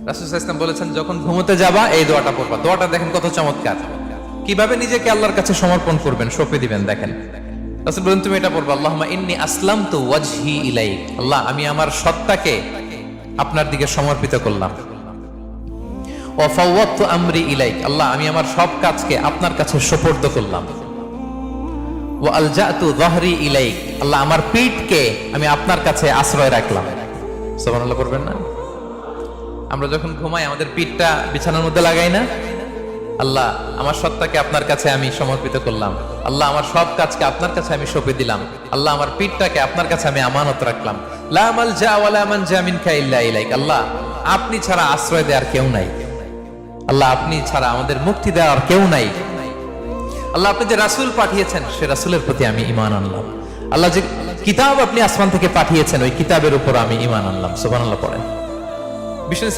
রাসূল সাল্লাল্লাহু আলাইহি ওয়াসাল্লাম বলেছেন, যখন ঘুমোতে যাবা এই দোয়াটা পড়বা। দোয়াটা দেখেন কত চমৎকার, কিভাবে নিজেকে আল্লাহর কাছে সমর্পণ করবেন, সঁপে দিবেন। দেখেন রাসূল বলেন, তুমি এটা পড়বা, আল্লাহুম্মা ইন্নী আসলামতু ওয়াজহি ইলাইক। আল্লাহ, আমি আমার সত্তাকে আপনার দিকে সমর্পিত করলাম। ওয়া ফাওয়াদতু আমরি ইলাইক। আল্লাহ, আমি আমার সব কাজকে আপনার কাছে সুপর্দ করলাম। ওয়া আলজাতু যাহরি ইলাইক। আল্লাহ, আমার পিঠকে আমি আপনার কাছে আশ্রয় রাখলাম। সুবহানাল্লাহ পড়বেন না? আমরা যখন ঘুমাই আমাদের পিঠটা বিছানার মধ্যে লাগাই না? আল্লাহ, আমার সত্তাকে আপনার কাছে আমি সমর্পিত করলাম। আল্লাহ, আমার সব কাজকে আপনার কাছে আমি সঁপে দিলাম। আল্লাহ, আমার পিঠটাকে আপনার কাছে আমি আমানত রাখলাম। লা মালজা ওয়ালা মানজা মিনকা ইল্লা ইলাইক। আল্লাহ, আপনি ছাড়া আশ্রয় দেওয়ার কেউ নাই। আল্লাহ, আপনি ছাড়া আমাদের মুক্তি দেওয়ার কেউ নাই। আল্লাহ, আপনি যে রাসূল পাঠিয়েছেন সে রাসূলের প্রতি আমি ঈমান আনলাম। আল্লাহ, যে কিতাব আপনি আসমান থেকে পাঠিয়েছেন ওই কিতাবের উপর আমি ঈমান আনলাম। সুবহানাল্লাহ পড়েন। বিষ্ণু